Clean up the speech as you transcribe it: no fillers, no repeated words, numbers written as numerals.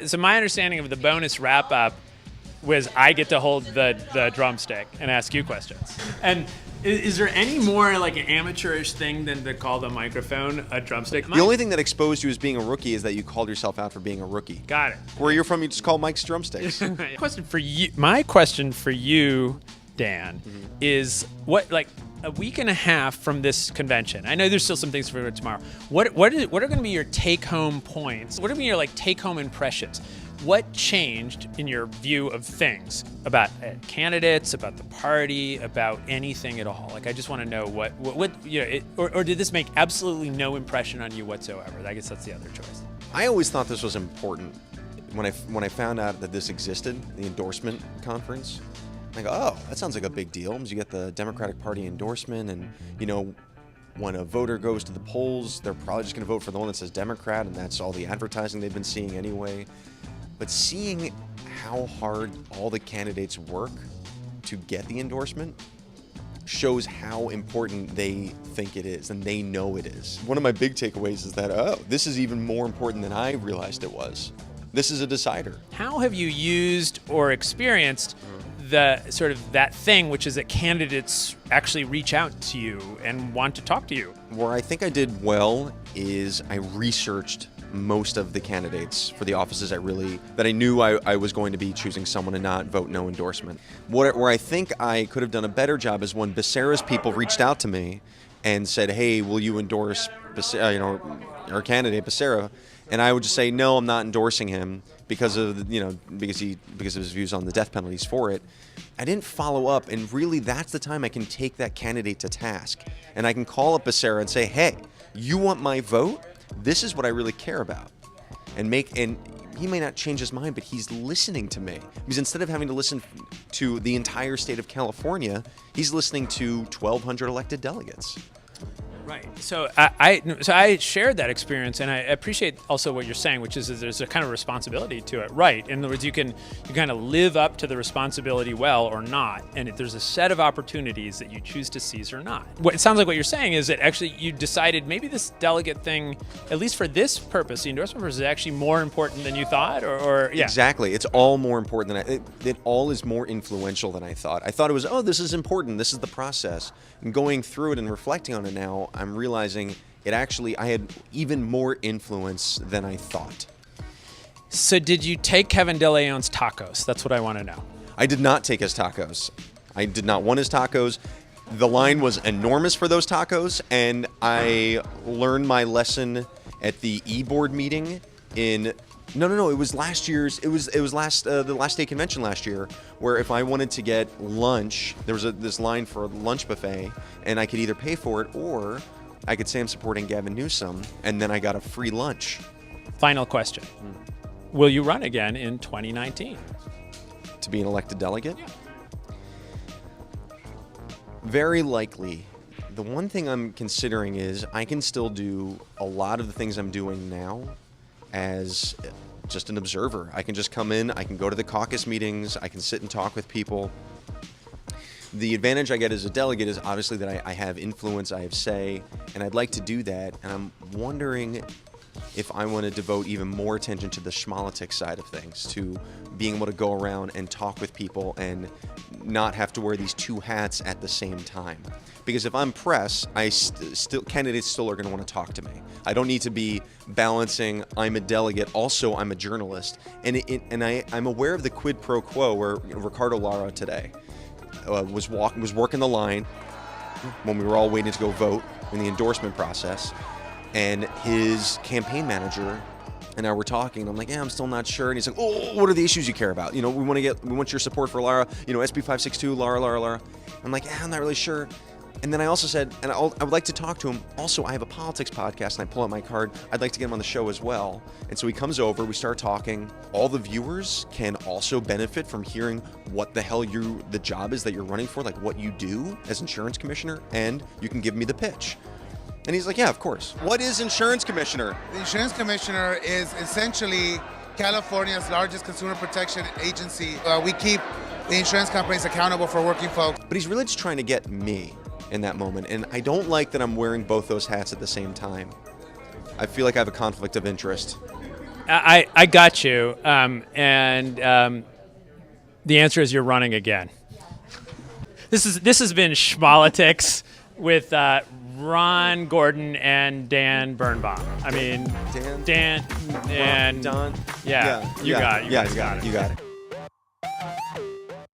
So my understanding of the bonus wrap-up was I get to hold the drumstick and ask you questions. And is there any more like an amateurish thing than to call the microphone a drumstick? The only thing that exposed you as being a rookie is that you called yourself out for being a rookie. Got it. Where you're from, you just call Mike's drumsticks. My question for you, Dan, is what, like, a week and a half from this convention, I know there's still some things for tomorrow. What are going to be your take-home points? What are going to be your like take-home impressions? What changed in your view of things about candidates, about the party, about anything at all? Like, I just want to know what or did this make absolutely no impression on you whatsoever? I guess that's the other choice. I always thought this was important when I found out that this existed, the endorsement conference. I go, oh, that sounds like a big deal. Because you get the Democratic Party endorsement, and when a voter goes to the polls, they're probably just going to vote for the one that says Democrat, and that's all the advertising they've been seeing anyway. But seeing how hard all the candidates work to get the endorsement shows how important they think it is, and they know it is. One of my big takeaways is that, oh, this is even more important than I realized it was. This is a decider. How have you used or experienced the sort of that thing, which is that candidates actually reach out to you and want to talk to you? Where I think I did well is I researched most of the candidates for the offices that I knew I was going to be choosing someone and not vote no endorsement. Where I think I could have done a better job is when Becerra's people reached out to me and said, hey, will you endorse our candidate Becerra? And I would just say, no, I'm not endorsing him because of because of his views on the death penalties for it. I didn't follow up, and really that's the time I can take that candidate to task. And I can call up Becerra and say, hey, you want my vote? This is what I really care about. And he may not change his mind, but he's listening to me. Because instead of having to listen to the entire state of California, he's listening to 1,200 elected delegates. Right. So I shared that experience, and I appreciate also what you're saying, which is that there's a kind of responsibility to it. Right. In other words, you kind of live up to the responsibility well or not, and there's a set of opportunities that you choose to seize or not. What it sounds like what you're saying is that actually you decided maybe this delegate thing, at least for this purpose, the endorsement purpose, is actually more important than you thought, or yeah. Exactly. It's all more important than it all is more influential than I thought. I thought it was, oh, this is important. This is the process. And going through it and reflecting on it now, I'm realizing I had even more influence than I thought. So did you take Kevin De Leon's tacos? That's what I want to know. I did not take his tacos. I did not want his tacos. The line was enormous for those tacos, and I learned my lesson at the e-board meeting No, it was last year's. It was the last day convention last year, where if I wanted to get lunch, there was this line for a lunch buffet, and I could either pay for it or I could say I'm supporting Gavin Newsom, and then I got a free lunch. Final question: will you run again in 2019? To be an elected delegate? Yeah. Very likely. The one thing I'm considering is I can still do a lot of the things I'm doing now as just an observer. I can just come in, I can go to the caucus meetings, I can sit and talk with people. The advantage I get as a delegate is obviously that I have influence, I have say, and I'd like to do that. And I'm wondering if I want to devote even more attention to the Schmolitics side of things, to being able to go around and talk with people and not have to wear these two hats at the same time. Because if I'm press, candidates still are going to want to talk to me. I don't need to be balancing, I'm a delegate, also I'm a journalist. And I'm aware of the quid pro quo where Ricardo Lara today was working the line when we were all waiting to go vote in the endorsement process. And his campaign manager and I were talking, and I'm like, yeah, I'm still not sure. And he's like, oh, what are the issues you care about? We want your support for Lara, SB 562, Lara. I'm like, yeah, I'm not really sure. And then I also said, and I would like to talk to him. Also, I have a politics podcast, and I pull out my card. I'd like to get him on the show as well. And so he comes over, we start talking. All the viewers can also benefit from hearing what the hell the job is that you're running for, like what you do as insurance commissioner, and you can give me the pitch. And he's like, yeah, of course. What is insurance commissioner? The insurance commissioner is essentially California's largest consumer protection agency. We keep the insurance companies accountable for working folks. But he's really just trying to get me in that moment. And I don't like that I'm wearing both those hats at the same time. I feel like I have a conflict of interest. I got you. The answer is you're running again. This has been Schmolitics with Ron Gordon and Dan Birnbaum. I mean, Dan and Don. yeah, you got it. You got it.